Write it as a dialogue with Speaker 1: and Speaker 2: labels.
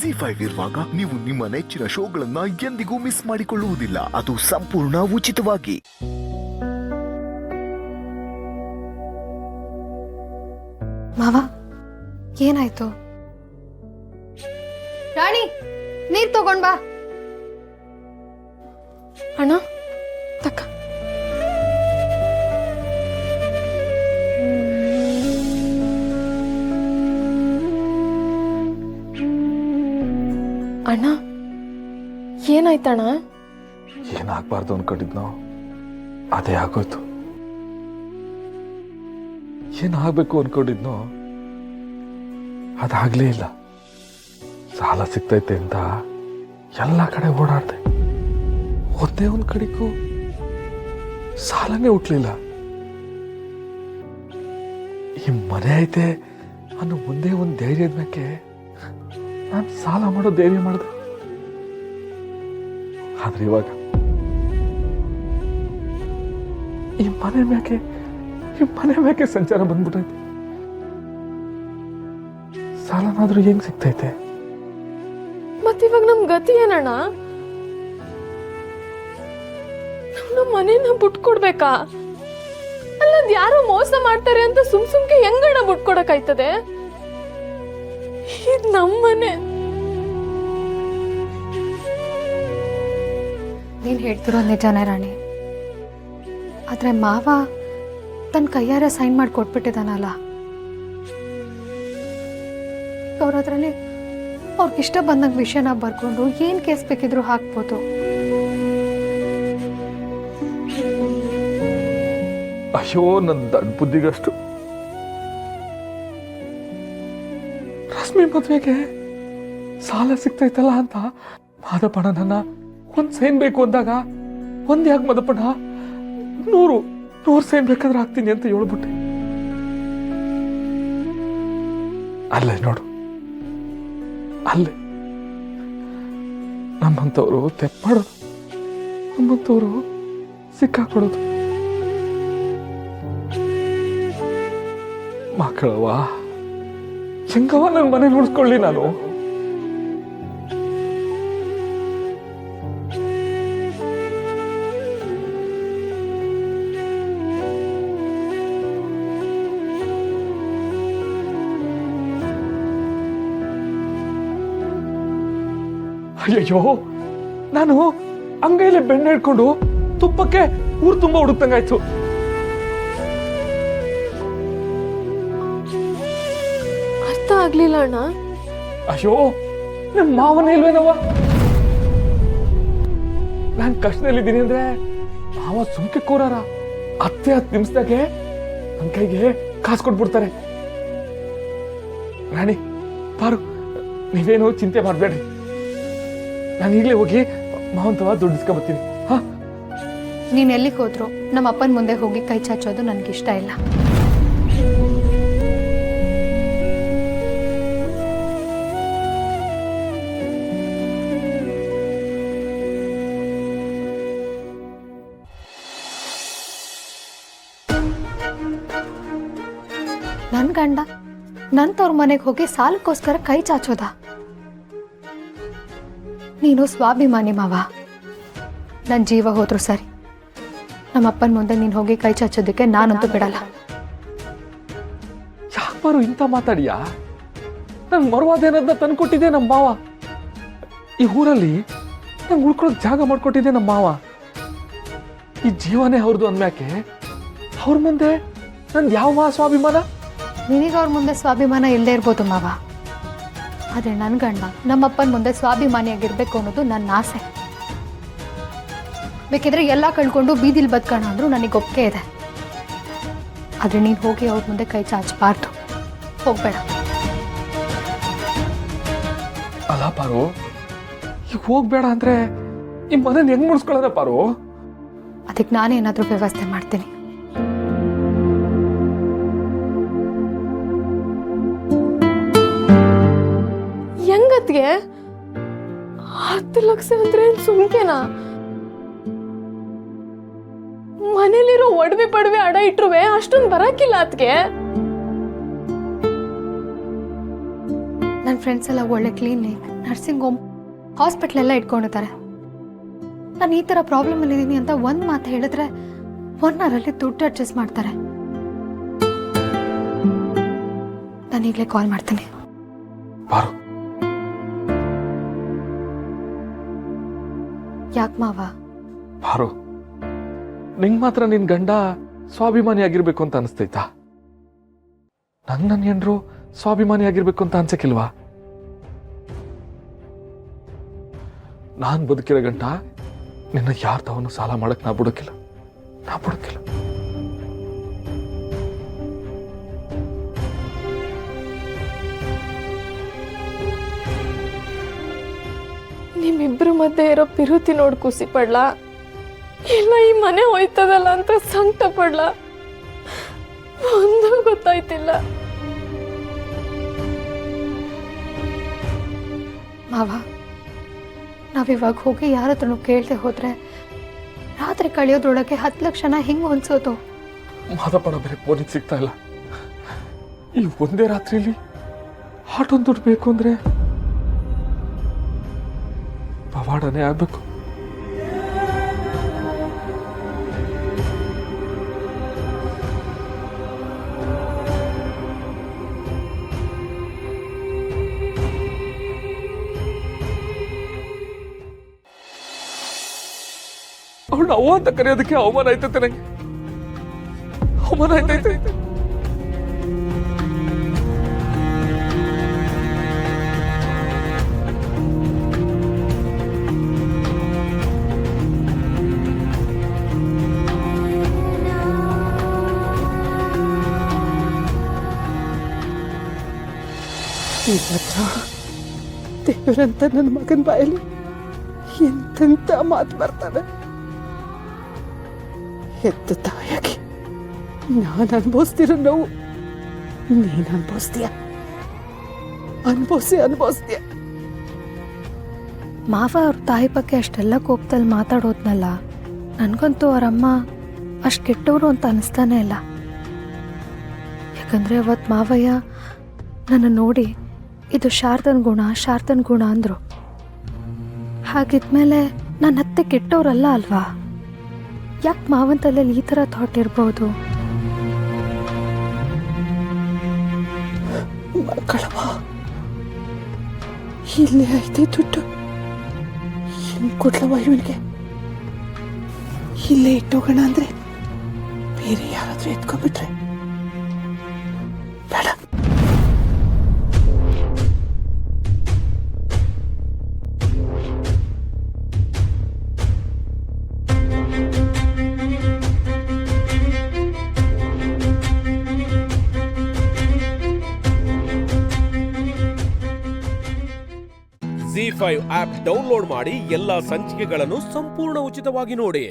Speaker 1: ಜಿ5 ಇರುವಾಗ ನೀವು ನಿಮ್ಮ ನೆಚ್ಚಿನ ಶೋಗಳನ್ನ ಎಂದಿಗೂ ಮಿಸ್ ಮಾಡಿಕೊಳ್ಳುವುದಿಲ್ಲ. ಅದು ಸಂಪೂರ್ಣ ಉಚಿತವಾಗಿ.
Speaker 2: ಮಾವ, ಏನಾಯ್ತು? ರಾಣಿ, ನೀರ್ ತಗೊಂಡ್ ಬಾ.
Speaker 3: ಅಣ್ಣ ತಕ್ಕ. ಅಣ್ಣ ಏನಾಯ್ತಣ್ಣ?
Speaker 4: ಏನಾಗಬಾರ್ದು ಅನ್ಕೊಂಡಿದ್ನೋ ಅದೇ ಆಗೋಯ್ತು. ಏನಾಗಬೇಕು ಅನ್ಕೊಂಡಿದ್ನೋ ಅದಾಗ್ಲೇ ಇಲ್ಲ. ಸಾಲ ಸಿಗ್ತೈತೆ ಅಂತ ಎಲ್ಲ ಕಡೆ ಓಡಾಡ್ದೆ. ಒಂದೇ ಒಂದ್ ಕಡೆಗೂ ಸಾಲನೇ ಹುಟ್ಲಿಲ್ಲ. ಈ ಮನೆ ಐತೆ ಅನ್ನೋ ಒಂದೇ ಒಂದು ಧೈರ್ಯದ ಮೇಲೆ ನಾನು ಸಾಲ ಮಾಡೋ ಧೈರ್ಯ ಮಾಡಿದೆ. ಆದ್ರೆ ಇವಾಗ ಈ ಮನೆ ಮ್ಯಾಕೆ ಸಂಚಾರ ಬಂದ್ಬಿಟ್ಟೈತೆ. ಸಾಲನಾದ್ರೂ ಹೆಂಗ್ ಸಿಗ್ತೈತೆ?
Speaker 3: ಮತ್ತಿವಾಗ ನಮ್ ಗತಿ ಏನಣ್ಣ? ನಮ್ಮ ಮನೇನ ಬಿಟ್ಕೊಡ್ಬೇಕಾ? ಅಲ್ಲದ್ ಯಾರೋ ಮೋಸ ಮಾಡ್ತಾರೆ ಅಂತ ಸುಮ್ಕೆ ಹೆಂಗಣ್ಣ ಬಿಟ್ಕೊಡಕ್ಕಾಯ್ತದೆ? ಇದ್ ನಮ್ಮನೆ.
Speaker 2: ನೀನ್ ಹೇಳ್ತಿರೋ ನಿಜಾನೇ ರಾಣಿ. ಆದ್ರೆ ಮಾವ ತನ್ನ ಕೈಯಾರೆ ಸೈನ್ ಮಾಡಿ ಕೊಟ್ಬಿಟ್ಟಿದಾನಲ್ಲ, ಅವ್ರದ್ರಲ್ಲಿ ಅವ್ರಿಗಿಷ್ಟ ಬಂದಂಗೆ ವಿಷಯನ ಬರ್ಕೊಂಡು ಏನ್ ಕೇಸ್ ಬೇಕಿದ್ರು ಹಾಕ್ಬೋದು.
Speaker 4: ಅಯ್ಯೋ, ನನ್ನ ದಡ್ಡ ಬುದ್ಧಿಗಷ್ಟು. ರಶ್ಮಿ ಮದ್ವೆಗೆ ಸಾಲ ಸಿಗ್ತೈತಲ್ಲ ಅಂತ ಮಾದಪ್ಪಣ್ಣ ನನ್ನ ಒಂದ್ ಸೈನ್ ಬೇಕು ಅಂದಾಗ ಒಂದ್ ಯಾಕೆ ಮದಪ್ಪಣ್ಣ 100 ಸೈನ್ ಬೇಕಾದ್ರೆ ಹಾಕ್ತೀನಿ ಅಂತ ಹೇಳ್ಬಿಟ್ಟೆ. ಅಲ್ಲೇ ನೋಡು, ಅಲ್ಲೇ ನಮ್ಮಂತವ್ರು ತೆಪ್ಪಾಡೋದು, ನಮ್ಮಂತವ್ರು ಸಿಕ್ಕಾಕೊಡೋದು. ಮಕ್ಕಳವ್ವ, ಹೆಂಗವ ನನ್ನ ಮನೆ ನೋಡ್ಕೊಳ್ಳಿ ನಾನು? ಅಯ್ಯಯ್ಯೋ, ನಾನು ಅಂಗೈಲೆ ಬೆಣ್ಣೆ ಹಿಡ್ಕೊಂಡು ತುಪ್ಪಕ್ಕೆ ಊರು ತುಂಬಾ ಹುಡುಕ್ತಂಗಾಯ್ತು.
Speaker 3: ಅರ್ಥ ಆಗ್ಲಿಲ್ಲ ಅಣ್ಣ.
Speaker 4: ಅಯ್ಯೋ, ನಮ್ಮ ಮಾವನೇ ಇಲ್ವೇನವ? ನಾನ್ ಕಷ್ಟದಲ್ಲಿದ್ದೀನಿ ಅಂದ್ರೆ ಮಾವ ಸುಮ್ಕೆ ಕೋರಾರ. 10 ನಿಮಿಷದಾಗೆ ನನ್ನ ಕೈಗೆ ಕಾಸು ಕೊಟ್ಬಿಡ್ತಾರೆ. ರಾಣಿ ಪಾರು, ನೀವೇನು ಚಿಂತೆ ಮಾಡ್ಬೇಡ್ರಿ. ನಾನು ಈಗಲೇ ಹೋಗಿ ಮಾವಂತವ ದುಡ್ಡು ಇಸ್ಕೊಂಬರ್ತೀನಿ. ಹಾ,
Speaker 2: ನೀನ್ ಎಲ್ಲಿಗೆ ಹೋದ್ರು ನಮ್ಮ ಅಪ್ಪನ ಮುಂದೆ ಹೋಗಿ ಕೈ ಚಾಚೋದು ನನ್ಗಿಷ್ಟ ಇಲ್ಲ. ನನ್ ಗಂಡ ನನ್ ತವ್ರ ಮನೆಗೆ ಹೋಗಿ ಸಾಲಕ್ಕೋಸ್ಕರ ಕೈ ಚಾಚೋದ? ನೀನು ಸ್ವಾಭಿಮಾನಿ ಮಾವ. ನನ್ನ ಜೀವ ಹೋದ್ರು ಸರಿ, ನಮ್ಮಪ್ಪನ ಮುಂದೆ ನೀನು ಹೋಗಿ ಕೈ ಚಾಚೋದಕ್ಕೆ ನಾನಂತೂ ಬಿಡಲ್ಲ.
Speaker 4: ಯಾಕೆ ಬಾರು ಇಂಥ ಮಾತಾಡಿಯಾ? ನಂಗೆ ಮರುವಾದೇನದ್ನ ತಂದ್ಕೊಟ್ಟಿದ್ದೆ ನಮ್ಮ ಮಾವ. ಈ ಊರಲ್ಲಿ ನಂಗೆ ಉಳ್ಕೊಳಕ್ ಜಾಗ ಮಾಡ್ಕೊಟ್ಟಿದ್ದೆ ನಮ್ಮ ಮಾವ. ಈ ಜೀವನೇ ಅವ್ರದ್ದು ಅಂದ್ಮ್ಯಾಕೆ ಅವ್ರ ಮುಂದೆ ನಂದು ಯಾವ ಸ್ವಾಭಿಮಾನ?
Speaker 2: ನಿನಗೆ ಅವ್ರ ಮುಂದೆ ಸ್ವಾಭಿಮಾನ ಇಲ್ಲದೆ ಇರ್ಬೋದು ಮಾವ, ಆದ್ರೆ ನನ್ನ ಗಂಡ ನಮ್ಮಪ್ಪನ ಮುಂದೆ ಸ್ವಾಭಿಮಾನಿಯಾಗಿರ್ಬೇಕು ಅನ್ನೋದು ನನ್ನ ಆಸೆ. ಬೇಕಿದ್ರೆ ಎಲ್ಲ ಕಳ್ಕೊಂಡು ಬೀದಿಲ್ ಬದುಕೋಣ ಅಂದ್ರೂ ನನಗೆ ಒಪ್ಪಿಗೆ ಇದೆ. ಆದ್ರೆ ನೀನು ಹೋಗಿ ಅವ್ರ ಮುಂದೆ ಕೈ ಚಾಚಬಾರ್ದು. ಹೋಗ್ಬೇಡ.
Speaker 4: ಅಲ್ಲ ಪಾರು, ಈಗ ಹೋಗ್ಬೇಡ ಅಂದ್ರೆ ಈ ಮನೇನ ಹೆಂಗ್ ಮುಡ್ಸ್ಕೊಳ್ಳೋಣ ಪಾರು?
Speaker 2: ಅದಕ್ಕೆ ನಾನೇನಾದ್ರೂ ವ್ಯವಸ್ಥೆ ಮಾಡ್ತೀನಿ.
Speaker 3: ಹೆಂಗತ್ಗೆ 10 ಲಕ್ಷ ಅಂದ್ರೆ ಸುಮ್ಕೆನಾ? ಮನೇಲಿರೋ ಒಡವೆ ಪಡವೆ ಅಡ ಇಟ್ರುವೆ ಅಷ್ಟೊಂದು ಬರಕಿಲ್ಲ ಅದ್ಗೆ.
Speaker 2: ನನ್ನ ಫ್ರೆಂಡ್ಸ್ ಎಲ್ಲ ಒಳ್ಳೆ ಕ್ಲಿನಿಕ್, ನರ್ಸಿಂಗ್ ಹೋಮ್, ಹಾಸ್ಪಿಟ್ಲ್ ಎಲ್ಲ ಇಟ್ಕೊಂಡಿದ್ದಾರೆ. ನಾನು ಈ ಥರ ಪ್ರಾಬ್ಲಮಲ್ಲಿ ಇದ್ದೀನಿ ಅಂತ ಒಂದು ಮಾತು ಹೇಳಿದ್ರೆ 1 ಅವರಲ್ಲಿ ದುಡ್ಡು ಅಡ್ಜಸ್ಟ್ ಮಾಡ್ತಾರೆ. ನಾನು ಈಗಲೇ ಕಾಲ್ ಮಾಡ್ತೀನಿ.
Speaker 4: ಬಾರು.
Speaker 2: ಯಾಕೆ ಮಾವ?
Speaker 4: ಬಾರು, ನಿಂಗೆ ಮಾತ್ರ ನಿನ್ ಗಂಡ ಸ್ವಾಭಿಮಾನಿ ಆಗಿರ್ಬೇಕು ಅಂತ ಅನಿಸ್ತೈತಾ? ನನ್ನ ಹೆಂಡ್ರು ಸ್ವಾಭಿಮಾನಿ ಆಗಿರ್ಬೇಕು ಅಂತ ಅನ್ಸಕ್ಕಿಲ್ವಾ? ನಾನ್ ಬದುಕಿರೋ ಗಂಟ ನಿನ್ನ ಯಾರ ತವನು ಸಾಲ ಮಾಡಕ್ ನಾ ಬಿಡಕ್ಕಿಲ್ಲ.
Speaker 3: ನಿಮ್ಮಿಬ್ರ ಮಧ್ಯೆ ಇರೋ ಪಿರುತಿ ನೋಡ್ ಖುಷಿ ಪಡ್ಲಾ, ಇಲ್ಲ ಈ ಮನೆ ಹೋಯ್ತದಲ್ಲ ಅಂತ ಸಂಕಟ ಪಡ್ಲಾ, ಒಂದು ಗೊತ್ತಾಯ್ತಿಲ್ಲ.
Speaker 2: ಮಾವ, ನಾವಿವಾಗ ಹೋಗಿ ಯಾರ ಹತ್ರನೂ ಕೇಳದೆ ಹೋದ್ರೆ ರಾತ್ರಿ ಕಳೆಯೋದ್ರೊಳಗೆ 10 ಲಕ್ಷನ ಹಿಂಗೆ ಹೊಂದ್ಸೋದು.
Speaker 4: ಮಾದಪ್ಪಣ ಬೇರೆ ಫೋನಿಗೆ ಸಿಗ್ತಾ ಇಲ್ಲ. ಈ ಒಂದೇ ರಾತ್ರಿಲಿ ಆಟೊಂದು ದುಡ್ಡು ಬೇಕು ಅಂದ್ರೆ ಪವಾಡನೇ ಆಗ್ಬೇಕು. ಅವಳು ಅವ್ವ ಅಂತ ಕರೆಯೋದಕ್ಕೆ ಅವಮಾನ ಆಯ್ತೈತೆ ನಂಗೆ, ಅವಮಾನ ಆಯ್ತೈತೆ.
Speaker 5: ದೇವರಂತ ನನ್ನ ಮಗನ ಬಾಯಲ್ಲಿ ಎಂತೆಂತ ಮಾತು ಬರ್ತಾನೆ. ಹೆತ್ತ ತಾಯಾಗಿ ನಾನು ಅನುಭವಿಸ್ತಿರೋ ನೋವು ನೀನು ಅನುಭವಿಸ್ತೀಯ.
Speaker 2: ಮಾವ ಅವ್ರ ತಾಯಿ ಬಗ್ಗೆ ಅಷ್ಟೆಲ್ಲ ಕೋಪದಲ್ಲಿ ಮಾತಾಡೋದ್ನಲ್ಲ, ನನಗಂತೂ ಅವರಮ್ಮ ಅಷ್ಟು ಕೆಟ್ಟವರು ಅಂತ ಅನಿಸ್ತಾನೆ ಇಲ್ಲ. ಯಾಕಂದರೆ ಅವತ್ತು ಮಾವಯ್ಯ ನನ್ನ ನೋಡಿ ಇದು ಶಾರದನ್ ಗುಣ ಅಂದರು. ಹಾಗಿದ್ಮೇಲೆ ನನ್ನ ಅತ್ತೆ ಕೆಟ್ಟವ್ರಲ್ಲ ಅಲ್ವಾ? ಯಾಕೆ ಮಾವನ ತಲೆಯಲ್ಲಿ ಈ ಥರ ಥಾಟ್ ಇರ್ಬೋದು?
Speaker 5: ಮಕ್ಕಳವ ಇಲ್ಲೇ ಐತೆ ದುಡ್ಡು, ಹೆಂಗ್ ಕೊಡ್ಲವ ಇವನಿಗೆ? ಇಲ್ಲೇ ಇಟ್ಟೋಗೋಣ ಅಂದ್ರೆ ಬೇರೆ ಯಾರಾದ್ರೂ ಎತ್ಕೊಂಡ್ಬಿಟ್ರೆ ಬೇಡ.
Speaker 6: ZEE5 ಆಪ್ ಡೌನ್ಲೋಡ್ ಮಾಡಿ ಎಲ್ಲಾ ಸಂಚಿಕೆಗಳನ್ನು ಸಂಪೂರ್ಣ ಉಚಿತವಾಗಿ ನೋಡಿ.